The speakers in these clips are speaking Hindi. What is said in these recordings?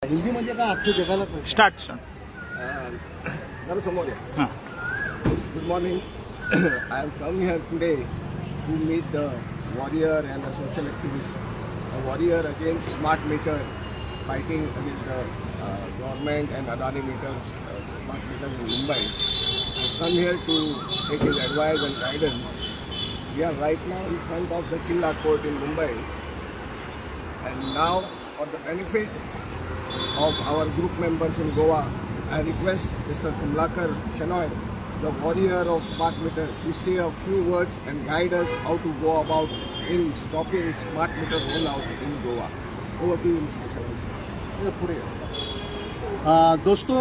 हिंदी म्हणजे काय अख्ख्या जगाला स्टार्ट जरा समोर या. Good morning. I have come here today to meet the warrior and a social activist, a warrior against smart meter, fighting against the government and Adani meters, smart meters in Mumbai. I have come here to take his advice and guidance. We are right now in front of the Killa Court in Mumbai, and now for the benefit of our group members in Goa, I request Mr. Kamlakar Shenoy, the warrior of smart meter, to say a few words and guide us how to go about in stopping smart meter rollout in Goa. Over to you, Mr. Shenoy. पूरे दोस्तों,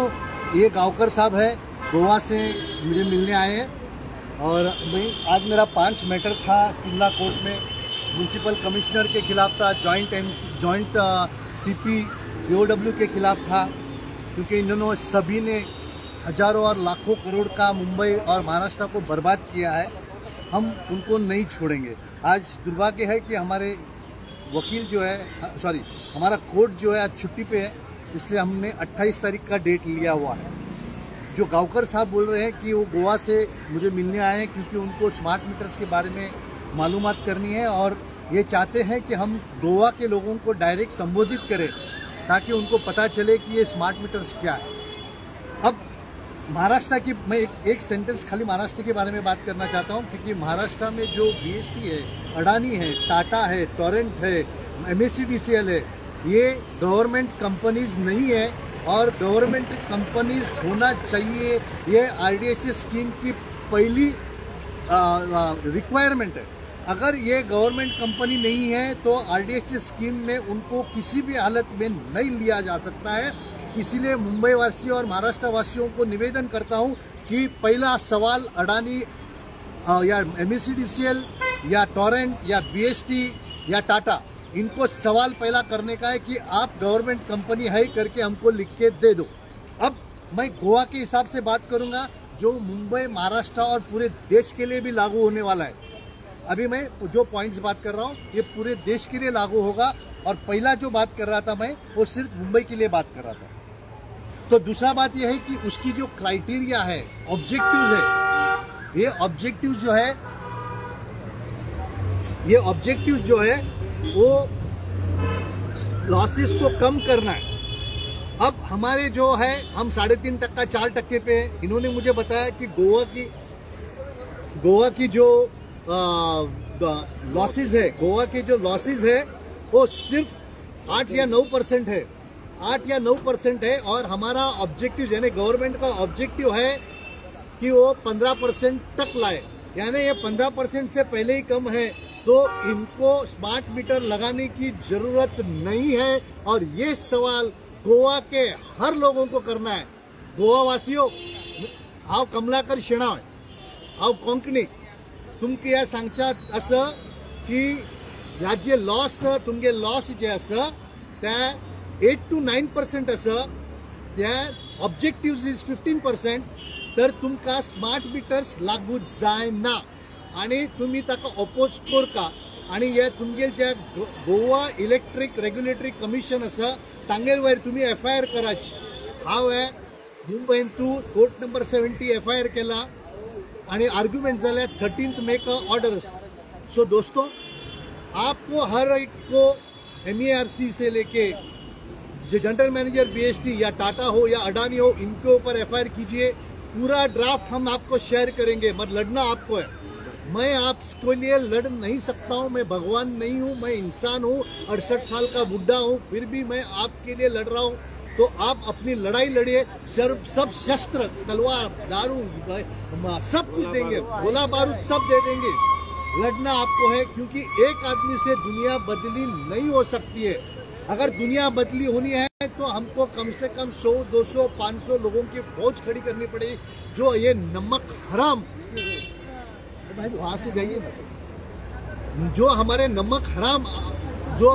ये गांवकर साहब है, गोवा से मुझे मिलने आए हैं और आज मेरा 5 मैटर था किला कोर्ट में. म्यूनसिपल कमिश्नर के खिलाफ था, जॉइंट सीपी BOW के खिलाफ था, क्योंकि इन्होंने सभी ने हजारों और लाखों करोड़ का मुंबई और महाराष्ट्र को बर्बाद किया है. हम उनको नहीं छोड़ेंगे. आज दुर्भाग्य है कि हमारे वकील जो है, हमारा कोर्ट जो है आज छुट्टी पे है, इसलिए हमने 28 तारीख का डेट लिया हुआ है. जो गांवकर साहब बोल रहे हैं कि वो गोवा से मुझे मिलने आए हैं क्योंकि उनको स्मार्ट मीटर्स के बारे में मालूमात करनी है और ये चाहते हैं कि हम गोवा के लोगों को डायरेक्ट संबोधित करें ताकि उनको पता चले कि ये स्मार्ट मीटर्स क्या है. अब महाराष्ट्र की मैं एक सेंटेंस खाली महाराष्ट्र के बारे में बात करना चाहता हूँ, क्योंकि महाराष्ट्र में जो BST है, अडानी है, टाटा है, टोरेंट है, MSCDCL है, ये गवर्नमेंट कंपनीज नहीं है और गवर्नमेंट कंपनीज होना चाहिए. ये RDSS स्कीम की पहली रिक्वायरमेंट है. अगर ये गवर्नमेंट कंपनी नहीं है तो RDSS स्कीम में उनको किसी भी हालत में नहीं लिया जा सकता है. इसीलिए मुंबई वासियों और महाराष्ट्र वासियों को निवेदन करता हूं कि पहला सवाल अडानी या MSCDCL या टोरेंट या BST या टाटा, इनको सवाल पहला करने का है कि आप गवर्नमेंट कंपनी है करके हमको लिख के दे दो. अब मैं गोवा के हिसाब से बात करूंगा, जो मुंबई, महाराष्ट्र और पूरे देश के लिए भी लागू होने वाला है. अभी मैं जो पॉइंट्स बात कर रहा हूँ ये पूरे देश के लिए लागू होगा और पहला जो बात कर रहा था मैं वो सिर्फ मुंबई के लिए बात कर रहा था. तो दूसरा बात यह है कि उसकी जो क्राइटेरिया है, ऑब्जेक्टिव्स है, ये ऑब्जेक्टिव्स जो है वो लॉसेस को कम करना है. अब हमारे जो है हम 3.5% 4% पे है. इन्होंने मुझे बताया कि गोवा की जो लॉसेस है, गोवा के जो लॉसेस है वो सिर्फ 8 या 9% है. 8 या 9% है और हमारा ऑब्जेक्टिव यानी गवर्नमेंट का ऑब्जेक्टिव है कि वो 15% तक लाए. यानी ये 15% से पहले ही कम है, तो इनको स्मार्ट मीटर लगाने की जरूरत नहीं है. और ये सवाल गोवा के हर लोगों को करना है. गोवा वासियों, हांव कमलाकर शेणॉय, हांव कोंकणी, तुमकां ह्या सांगच्यात असं की ह्या जे लॉस तुमगे लॉस जे आसा त्या 8 to 9% असं, त्या ऑब्जेक्टिव्स इज 15%. तर तुमकां स्मार्ट मिटर्स लागू जायना आणि तुम्ही ताका ऑपोज करता. आणि हे तुमगे जे गोवा इलेक्ट्रिक रेग्युलेटरी कमिशन आसा तांगेर वयर तुम्ही FIR कराची. हांव हे मुंबईन कोर्ट नंबर 70 FIR केला आणि आर्ग्यूमेंट जाल्या 13th मे का ऑर्डर. सो दोस्तों, आपको हर एक को MERC से लेके जो जनरल मैनेजर BST या टाटा हो या अडानी हो, इनके ऊपर FIR कीजिए. पूरा ड्राफ्ट हम आपको शेयर करेंगे. मत लड़ना आपको है. मैं आपके लिए लड़ नहीं सकता हूं. मैं भगवान नहीं हूं, मैं इंसान हूं, 68 साल का बुढ़ा हूं, फिर भी मैं आपके लिए लड़ रहा हूं. तो आप अपनी लड़ाई लड़िए. सब शस्त्र, तलवार, दारू, सब कुछ देंगे, गोला बारूद सब दे देंगे. लड़ना आपको है, क्योंकि एक आदमी से दुनिया बदली नहीं हो सकती है. अगर दुनिया बदली होनी है तो हमको कम से कम 100, 200, 500 लोगों की फौज खड़ी करनी पड़ेगी. जो ये नमक हराम, भाई वहां से जाइए, जो हमारे नमक हराम जो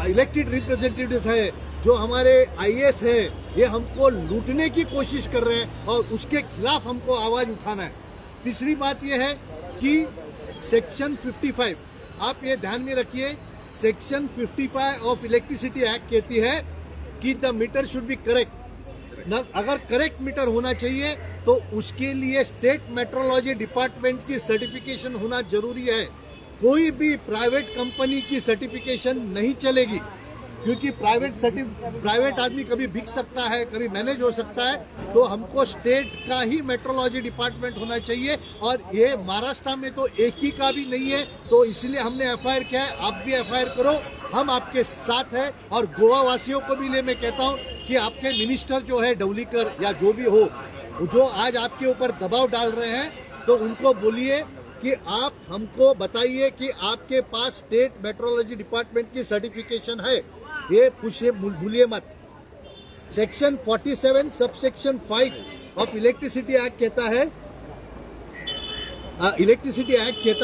इलेक्टेड रिप्रेजेंटेटिव्स है, जो हमारे IAS है, ये हमको लूटने की कोशिश कर रहे हैं और उसके खिलाफ हमको आवाज उठाना है. तीसरी बात यह है कि सेक्शन 55, आप ये ध्यान में रखिए, सेक्शन 55 ऑफ इलेक्ट्रिसिटी एक्ट कहती है कि the meter should be correct. अगर करेक्ट मीटर होना चाहिए तो उसके लिए स्टेट मेट्रोलॉजी डिपार्टमेंट की सर्टिफिकेशन होना जरूरी है। कोई भी प्राइवेट कंपनी की सर्टिफिकेशन नहीं चलेगी, क्योंकि प्राइवेट आदमी कभी बिक सकता है, कभी मैनेज हो सकता है। तो हमको स्टेट का ही मेट्रोलॉजी डिपार्टमेंट होना चाहिए, और ये महाराष्ट्र में तो एक ही का भी नहीं है, तो इसलिए हमने एफआईआर किया है। आप भी एफआईआर करो, हम आपके साथ हैं। और गोवा वासियों को भी मैं कहता हूं कि आपके मिनिस्टर जो है डवलीकर या जो भी हो, जो आज आपके ऊपर दबाव डाल रहे हैं, तो उनको बोलिए कि आप हमको बताइए कि आपके पास स्टेट मेट्रोलॉजी डिपार्टमेंट की सर्टिफिकेशन है। ये पूछिए, भूलिए मत। Section 47 subsection 5 of electricity act कहता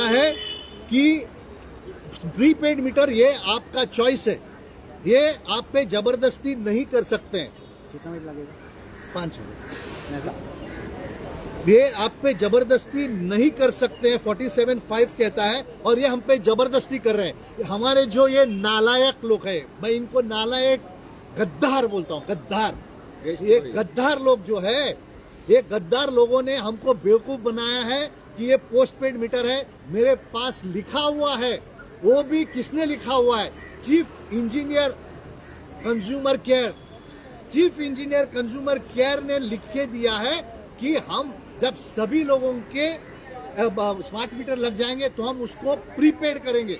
है कि प्रीपेड मीटर ये आपका चॉइस है, ये आप पे जबरदस्ती नहीं कर सकते हैं। कितना मिनट लगेगा? 5 मिनट। ये आप पे जबरदस्ती नहीं कर सकते हैं, 47(5) कहता है, और ये हम पे जबरदस्ती कर रहे हैं। हमारे जो ये नालायक लोग हैं, मैं इनको नालायक गद्दार बोलता हूँ, गद्दार। ये गद्दार लोग जो है, ये गद्दार लोगों ने हमको बेवकूफ बनाया है कि ये पोस्टपेड मीटर है। मेरे पास लिखा हुआ है, वो भी किसने लिखा हुआ है? चीफ इंजीनियर कंज्यूमर केयर ने लिख के दिया है कि हम जब सभी लोगों के स्मार्ट मीटर लग जाएंगे तो हम उसको प्रीपेड करेंगे।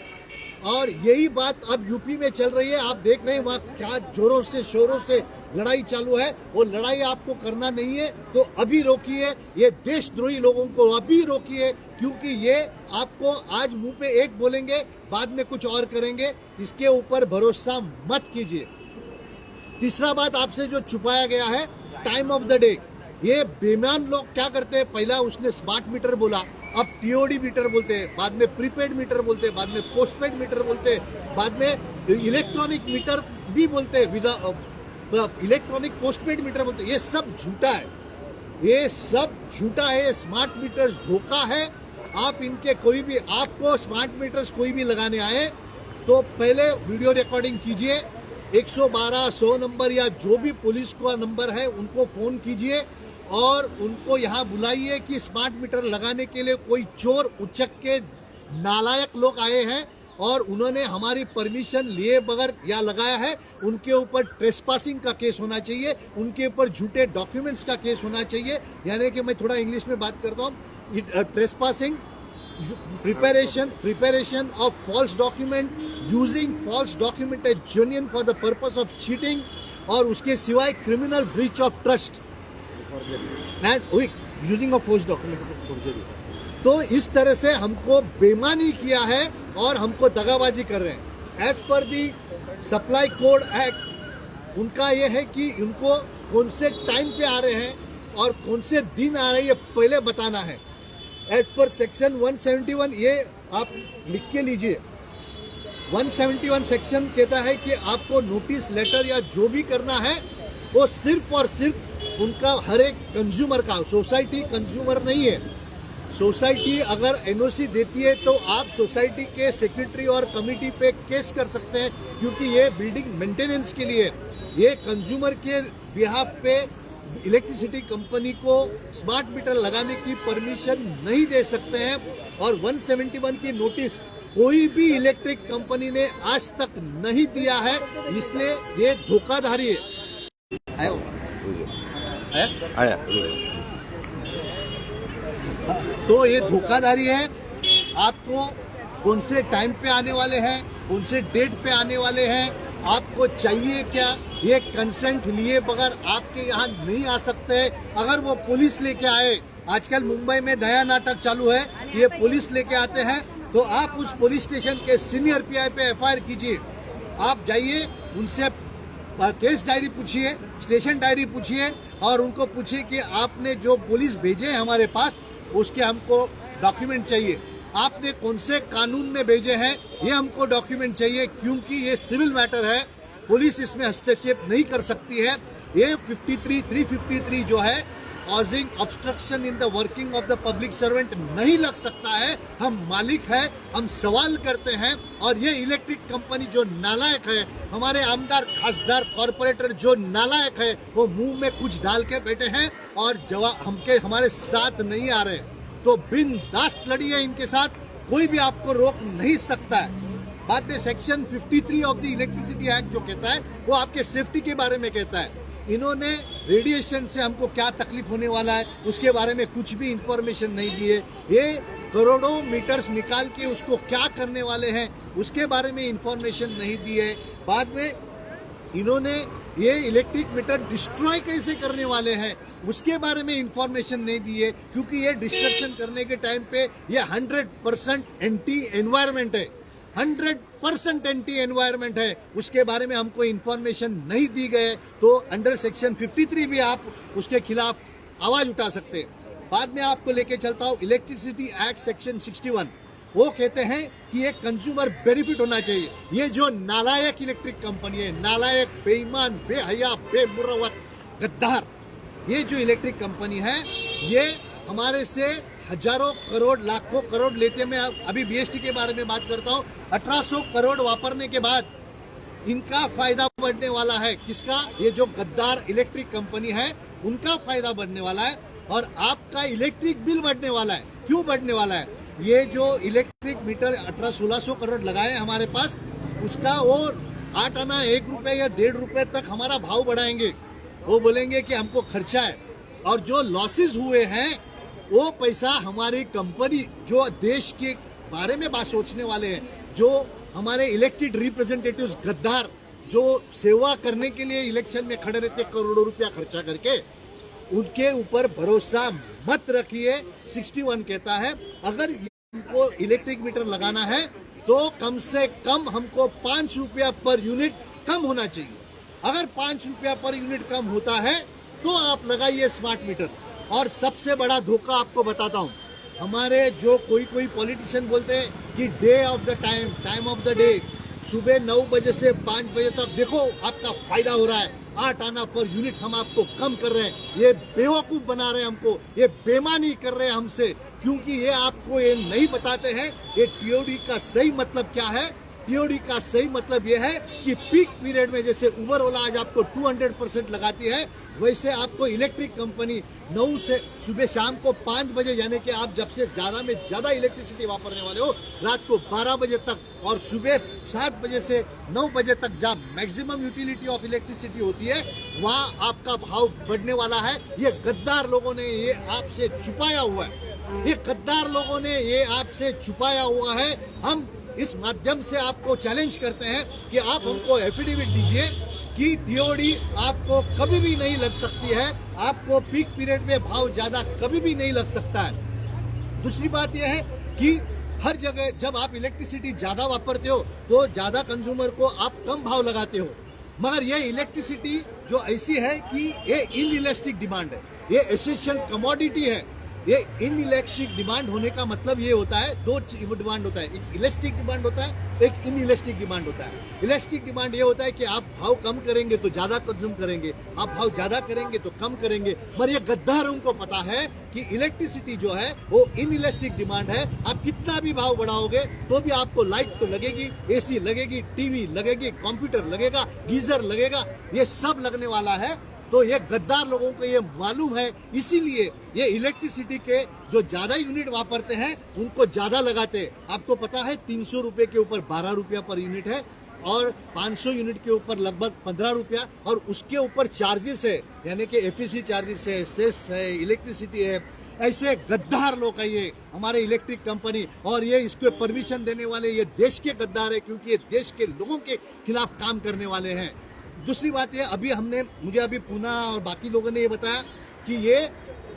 और यही बात अब यूपी में चल रही है। आप देख रहे हैं वहाँ क्या जोरों से शोरों से लड़ाई चालू है। वो लड़ाई आपको करना नहीं है तो अभी रोकिए, ये देशद्रोही लोगों को अभी रोकिए, क्योंकि ये आपको आज मुंह पे एक बोलेंगे, बाद में कुछ और करेंगे। इसके ऊपर भरोसा मत कीजिए। तीसरा बात आपसे जो छुपाया गया है, टाइम ऑफ द डे। ये बेईमान लोग क्या करते हैं, पहला उसने स्मार्ट मीटर बोला, अब टीओडी मीटर बोलते हैं, बाद में प्रीपेड मीटर बोलते हैं, बाद में पोस्टपेड मीटर बोलते हैं, बाद में इलेक्ट्रॉनिक मीटर भी बोलते हैं, इलेक्ट्रॉनिक पोस्टपेड मीटर बोलते हैं। ये सब झूठा है, ये सब झूठा है। स्मार्ट मीटर्स धोखा है। आप इनके कोई भी, आपको स्मार्ट मीटर्स कोई भी लगाने आए तो पहले वीडियो रिकॉर्डिंग कीजिए, 112 100 नंबर या जो भी पुलिस का नंबर है उनको फोन कीजिए और उनको यहाँ बुलाइए कि स्मार्ट मीटर लगाने के लिए कोई चोर उचक के नालायक लोग आए हैं और उन्होंने हमारी परमिशन लिए बगैर या लगाया है। उनके ऊपर ट्रेसपासिंग का केस होना चाहिए, उनके ऊपर झूठे डॉक्यूमेंट्स का केस होना चाहिए। यानी कि मैं थोड़ा इंग्लिश में बात करता हूँ, trespassing, preparation of false document, using false document as genuine for the purpose of cheating, और उसके सिवाय criminal breach of trust and using of false document। तो इस तरह से हमको बेईमानी किया है और हमको दगाबाजी कर रहे हैं। एज पर दी सप्लाई कोड एक्ट उनका ये है कि उनको कौन से टाइम पे आ रहे हैं और कौन से दिन आ रहे हैं, ये पहले बताना है। एज पर सेक्शन 171, ये आप लिख के लीजिए। 171 सेक्शन कहता है कि आपको नोटिस लेटर या जो भी करना है वो सिर्फ और सिर्फ उनका हर एक कंज्यूमर का, सोसाइटी कंज्यूमर नहीं है। सोसाइटी अगर एनओसी देती है तो आप सोसाइटी के सेक्रेटरी और कमिटी पे केस कर सकते हैं, क्योंकि ये बिल्डिंग मेंटेनेंस के लिए, ये कंज्यूमर के बिहाफ पे इलेक्ट्रिसिटी कंपनी को स्मार्ट मीटर लगाने की परमिशन नहीं दे सकते हैं। और 171 की नोटिस कोई भी इलेक्ट्रिक कंपनी ने आज तक नहीं दिया है, इसलिए ये धोखाधड़ी है। तो ये धोखाधड़ी है। आपको कौन से टाइम पे आने वाले हैं, कौन से डेट पे आने वाले हैं, आपको चाहिए क्या, ये कंसेंट लिए बगैर आपके यहाँ नहीं आ सकते। अगर वो पुलिस लेके आए, आजकल मुंबई में नया नाटक चालू है, ये पुलिस लेके आते हैं, तो आप उस पुलिस स्टेशन के सीनियर पीआई पे एफआईआर कीजिए। आप जाइए, उनसे केस डायरी पूछिए, स्टेशन डायरी पूछिए और उनको पूछिए कि आपने जो पुलिस भेजे हैं हमारे पास, उसके हमको डॉक्यूमेंट चाहिए। आपने कौन से कानून में भेजे हैं, ये हमको डॉक्यूमेंट चाहिए, क्योंकि ये सिविल मैटर है, पुलिस इसमें हस्तक्षेप नहीं कर सकती है। ये 353 जो है causing obstruction in the working of the public servant नहीं लग सकता है। हम मालिक है, हम सवाल करते हैं। और ये इलेक्ट्रिक कंपनी जो नालायक है, हमारे आमदार खासदार कॉर्पोरेटर जो नालायक है, वो मुंह में कुछ डाल के बैठे हैं और जवाब हमारे साथ नहीं आ रहे। तो बिंदास लड़िए इनके साथ, कोई भी आपको रोक नहीं सकता है। बाद में section 53 of the electricity act जो कहता है वो आपके सेफ्टी के बारे में कहता है। इन्होंने रेडिएशन से हमको क्या तकलीफ होने वाला है उसके बारे में कुछ भी इंफॉर्मेशन नहीं दी है। ये करोड़ों मीटर्स निकाल के उसको क्या करने वाले हैं उसके बारे में इंफॉर्मेशन नहीं दी है। बाद में इन्होंने ये इलेक्ट्रिक मीटर डिस्ट्रॉय कैसे करने वाले हैं उसके बारे में इंफॉर्मेशन नहीं दी है, क्योंकि ये डिस्ट्रक्शन करने के टाइम पे ये 100% एंटी एनवायरमेंट है, 100% एंटी एनवायरमेंट है। उसके बारे में हमको इंफॉर्मेशन नहीं दी गए, तो अंडर सेक्शन 53 भी आप उसके खिलाफ आवाज उठा सकते हैं। बाद में आपको लेके चलता हूं इलेक्ट्रिसिटी एक्ट सेक्शन 61। वो कहते हैं कि एक कंज्यूमर बेनिफिट होना चाहिए। ये जो नालायक इलेक्ट्रिक कंपनी है, नालायक, बेईमान, बेहया, बेमुरवत, गद्दार, ये जो इलेक्ट्रिक कंपनी है ये हमारे से हजारों करोड़, लाखों करोड़ लेते। मैं अभी बीएसटी के बारे में बात करता हूँ। 1800 करोड़ वापरने के बाद इनका फायदा बढ़ने वाला है। किसका? ये जो गद्दार इलेक्ट्रिक कंपनी है उनका फायदा बढ़ने वाला है और आपका इलेक्ट्रिक बिल बढ़ने वाला है। क्यों बढ़ने वाला है? ये जो इलेक्ट्रिक मीटर 1800-1600 करोड़ लगाए हमारे पास, उसका वो 8 आना 1 रुपए या 1.5 रुपए तक हमारा भाव बढ़ाएंगे। वो बोलेंगे कि हमको खर्चा है, और जो लॉसेस हुए हैं वो पैसा हमारी कंपनी, जो देश के बारे में बात सोचने वाले हैं, जो हमारे इलेक्टेड रिप्रेजेंटेटिव्स गद्दार जो सेवा करने के लिए इलेक्शन में खड़े रहते करोड़ों रुपया खर्चा करके, उनके ऊपर भरोसा मत रखिए। 61 कहता है अगर हमको इलेक्ट्रिक मीटर लगाना है तो कम से कम हमको 5 रुपया पर यूनिट कम होना चाहिए। अगर 5 रुपया पर यूनिट कम होता है तो आप लगाइए स्मार्ट मीटर। और सबसे बड़ा धोखा आपको बताता हूं, हमारे जो कोई पॉलिटिशियन बोलते हैं कि day of the time of the day, सुबह 9 बजे से 5 बजे तक देखो आपका फायदा हो रहा है, 8 आना पर यूनिट हम आपको कम कर रहे हैं। ये बेवकूफ बना रहे हैं हमको, ये बेईमानी कर रहे हैं हमसे, क्योंकि ये आपको ये नहीं बताते हैं ये टीओडी का सही मतलब क्या है। टीओडी का सही मतलब ये है कि पीक पीरियड में जैसे उबर ओला आज आपको 200% लगाती है, वैसे आपको इलेक्ट्रिक कंपनी 9 से सुबह शाम को 5 बजे, यानी कि आप जब से ज्यादा में ज्यादा इलेक्ट्रिसिटी वापरने वाले हो, रात को 12 बजे तक और सुबह 7 बजे से 9 बजे तक जब मैक्सिमम यूटिलिटी ऑफ इलेक्ट्रिसिटी होती है, वहाँ आपका भाव बढ़ने वाला है। ये गद्दार लोगों ने ये आपसे छुपाया हुआ है, ये गद्दार लोगों ने ये आपसे छुपाया हुआ है। हम इस माध्यम से आपको चैलेंज करते हैं कि आप हमको एफिडेविट दीजिए कि टीओडी आपको कभी भी नहीं लग सकती है, आपको पीक पीरियड में भाव ज्यादा कभी भी नहीं लग सकता है। दूसरी बात यह है कि हर जगह जब आप इलेक्ट्रिसिटी ज्यादा वापरते हो तो ज्यादा कंज्यूमर को आप कम भाव लगाते हो, मगर ये इलेक्ट्रिसिटी जो ऐसी है कि ये इनइलास्टिक डिमांड है, ये एसेंशियल कमोडिटी है। ये इनइलास्टिक डिमांड होने का मतलब ये होता है, 2 डिमांड होता है, एक इलास्टिक डिमांड होता है, एक इनइलास्टिक डिमांड होता है। इलास्टिक डिमांड ये होता है कि आप भाव कम करेंगे तो ज्यादा कंज्यूम करेंगे, आप भाव ज्यादा करेंगे तो कम करेंगे। मगर ये गद्दारों को पता है कि इलेक्ट्रिसिटी जो है वो इनइलास्टिक डिमांड है। आप कितना भी भाव बढ़ाओगे तो भी आपको लाइट तो लगेगी, एसी लगेगी, टीवी लगेगी, कंप्यूटर लगेगा, गीजर लगेगा, ये सब लगने वाला है। तो ये गद्दार लोगों को ये मालूम है, इसीलिए ये इलेक्ट्रिसिटी के जो ज्यादा यूनिट वापरते हैं उनको ज्यादा लगाते हैं। आपको पता है 300 रुपए के ऊपर 12 रुपया पर यूनिट है और 500 यूनिट के ऊपर लगभग 15 रुपया, और उसके ऊपर चार्जेस है, यानी कि एफईसी चार्जेस है, सेस है, इलेक्ट्रिसिटी है। ऐसे गद्दार लोग है ये हमारे इलेक्ट्रिक कंपनी, और ये इसको परमिशन देने वाले ये देश के गद्दार है, क्योंकि ये देश के लोगों के खिलाफ काम करने वाले हैं। दूसरी बात ये, मुझे अभी पूना और बाकी लोगों ने ये बताया कि ये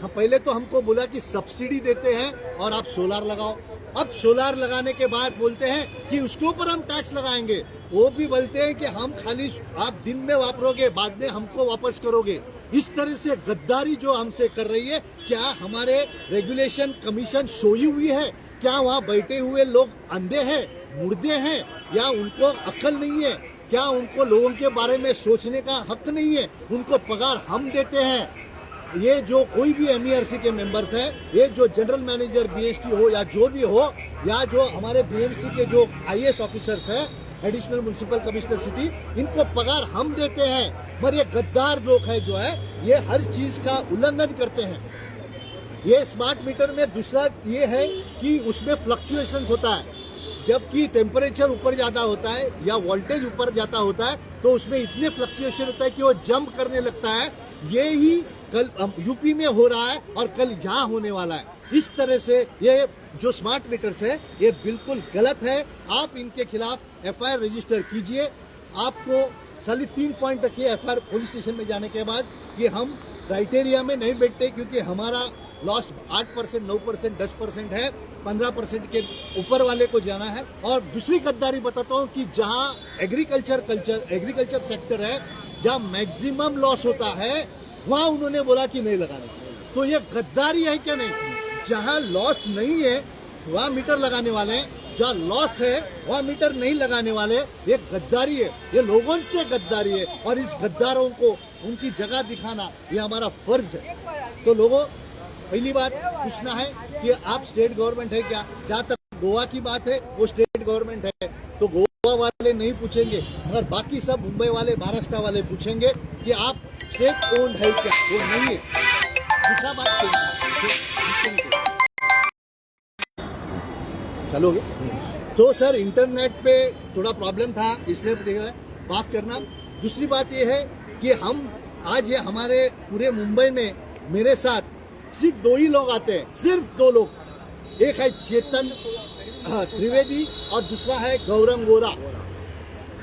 पहले तो हमको बोला कि सब्सिडी देते हैं और आप सोलार लगाओ, अब सोलार लगाने के बाद बोलते हैं कि उसके ऊपर हम टैक्स लगाएंगे। वो भी बोलते हैं कि हम खाली आप दिन में वापरोगे, बाद में हमको वापस करोगे। इस तरह से गद्दारी जो हमसे कर रही है, क्या हमारे रेगुलेशन कमीशन सोई हुई है? क्या वहाँ बैठे हुए लोग अंधे हैं, मुर्दे हैं, या उनको अक्ल नहीं है? क्या उनको लोगों के बारे में सोचने का हक नहीं है? उनको पगार हम देते हैं, ये जो कोई भी MERC के मेंबर्स हैं, ये जो जनरल मैनेजर BST हो या जो भी हो, या जो हमारे BMC के जो IAS ऑफिसर्स हैं, एडिशनल म्युनिसिपल कमिश्नर सिटी, इनको पगार हम देते हैं, मगर ये गद्दार लोग हैं जो है, ये हर चीज का उल्लंघन करते हैं। ये स्मार्ट मीटर में दूसरा ये है कि उसमें फ्लक्चुएशन होता है, जबकि टेम्परेचर ऊपर ज्यादा होता है या वोल्टेज ऊपर जाता होता है तो उसमें इतने फ्लक्चुएशन होता है कि वो जंप करने लगता है। ये ही कल यूपी में हो रहा है और कल यहाँ होने वाला है। इस तरह से ये जो स्मार्ट मीटर्स है ये बिल्कुल गलत है। आप इनके खिलाफ FIR रजिस्टर कीजिए। आपको साली 3 पॉइंट रखिए FIR पुलिस स्टेशन में जाने के बाद कि हम क्राइटेरिया में नहीं बैठते, क्योंकि हमारा लॉस 8%, 9%, 10% है, 15% के ऊपर वाले को जाना है। और दूसरी गद्दारी बताता हूँ कि जहाँ एग्रीकल्चर सेक्टर है, जहाँ मैक्सिमम लॉस होता है, वहाँ उन्होंने बोला कि नहीं लगाना चाहिए। तो ये गद्दारी है क्या? नहीं, जहाँ लॉस नहीं है वहाँ मीटर लगाने वाले हैं, जहाँ लॉस है वहाँ मीटर नहीं लगाने वाले। ये गद्दारी है, ये लोगों से गद्दारी है, और इस गद्दारों को उनकी जगह दिखाना ये हमारा फर्ज है। तो लोगों, पहली बात पूछना है कि आप स्टेट गवर्नमेंट है क्या? जहाँ तक गोवा की बात है, वो स्टेट गवर्नमेंट है, तो गोवा वाले नहीं पूछेंगे, मगर बाकी सब मुंबई वाले, महाराष्ट्र वाले पूछेंगे कि आप स्टेट ओन्ड है क्या? वो नहीं है। दूसरा बात चलोगे तो सर, इंटरनेट पे थोड़ा प्रॉब्लम था, इसलिए माफ करना। दूसरी बात ये है कि हम आज ये हमारे पूरे मुंबई में मेरे साथ सिर्फ 2 ही लोग आते हैं, सिर्फ 2 लोग। एक है चेतन त्रिवेदी और दूसरा है गौरंग वोरा।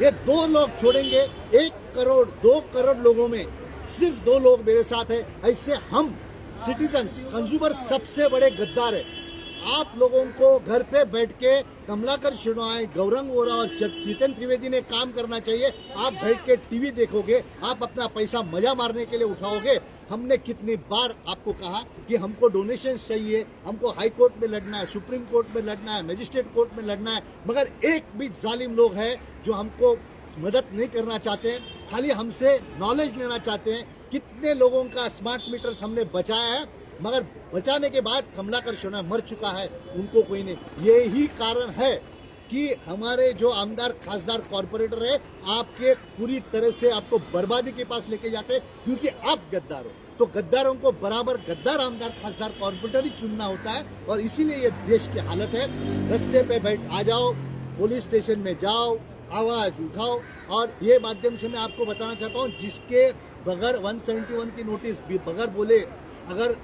ये 2 लोग छोड़ेंगे 1 करोड़ 2 करोड़ लोगों में सिर्फ 2 लोग मेरे साथ है। ऐसे हम सिटीजन्स, कंज्यूमर सबसे बड़े गद्दार है। आप लोगों को घर पे बैठ के कमलाकर शेणॉय, गौरंग वोरा और चेतन त्रिवेदी ने काम करना चाहिए। आप बैठ के टीवी देखोगे, आप अपना पैसा मजा मारने के लिए उठाओगे। हमने कितनी बार आपको कहा कि हमको डोनेशन चाहिए, हमको हाई कोर्ट में लड़ना है, सुप्रीम कोर्ट में लड़ना है, मजिस्ट्रेट कोर्ट में लड़ना है, मगर एक भी जालिम लोग हैं जो हमको मदद नहीं करना चाहते हैं, खाली हमसे नॉलेज लेना चाहते हैं। कितने लोगों का स्मार्ट मीटर्स हमने बचाया है, मगर बचाने के बाद कमलाकर शेणॉय मर चुका है, उनको कोई नहीं। यही कारण है कि हमारे जो आमदार, खासदार, कॉर्पोरेटर है, आपके पूरी तरह से आपको बर्बादी के पास लेके जाते हैं, क्योंकि आप गद्दार हो। तो गद्दारों को बराबर गद्दार, आमदार, खासदार, कॉर्पोरेटर ही चुनना होता है, और इसीलिए ये देश की हालत है। रस्ते पे बैठ आ जाओ, पुलिस स्टेशन में जाओ, आवाज उठाओ। और ये माध्यम से मैं आपको बताना चाहता हूँ, जिसके बगैर 171 की नोटिस बगैर बोले अगर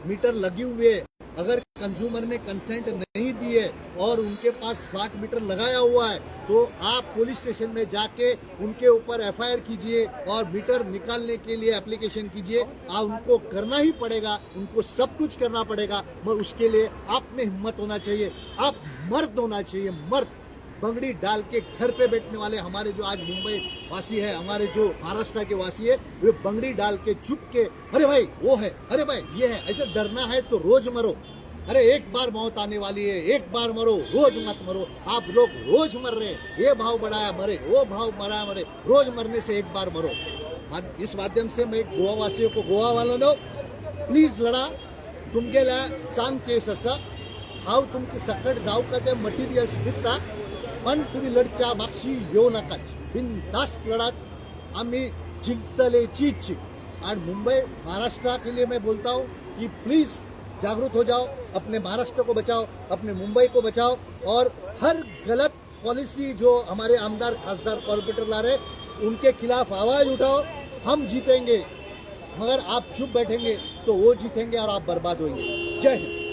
मीटर लगे हुए, अगर कंज्यूमर ने कंसेंट नहीं दी है और उनके पास स्मार्ट मीटर लगाया हुआ है, तो आप पुलिस स्टेशन में जाके उनके ऊपर FIR कीजिए और मीटर निकालने के लिए एप्लीकेशन कीजिए। उनको करना ही पड़ेगा, उनको सब कुछ करना पड़ेगा, मगर उसके लिए आप में हिम्मत होना चाहिए, आप मर्द होना चाहिए, मर्द। बंगड़ी डाल के घर पे बैठने वाले हमारे जो आज मुंबई वासी है, हमारे जो महाराष्ट्र के वासी है, वे बंगड़ी डाल के चुप के, अरे भाई वो है, अरे भाई ये है, ऐसे डरना है तो रोज मरो। अरे एक बार मौत आने वाली है, एक बार मरो, रोज मत मरो। आप लोग रोज मर रहे हैं, ये भाव बढ़ाया मरे, वो भाव बढ़ाया मरे, रोज मरने से एक बार मरो। इस माध्यम से मैं गोवा वासियों को, गोवा वालों, प्लीज लढा, तुमगेला चांग केस असं हाव तुमची सकट जाऊ का ते मटेरियल्स दिसता, पण तुम्ही लढच्या मागशी येऊ नका। बिनधास्त लढा, आम्ही जिंकतलेचीच। और मुंबई, महाराष्ट्र के लिए मैं बोलता हूँ कि प्लीज जागरूक हो जाओ, अपने महाराष्ट्र को बचाओ, अपने मुंबई को बचाओ, और हर गलत पॉलिसी जो हमारे आमदार, खासदार, कॉर्पोरेटर ला रहे, उनके खिलाफ आवाज उठाओ। हम जीतेंगे, मगर आप चुप बैठेंगे तो वो जीतेंगे और आप बर्बाद होंगे। जय हिंद।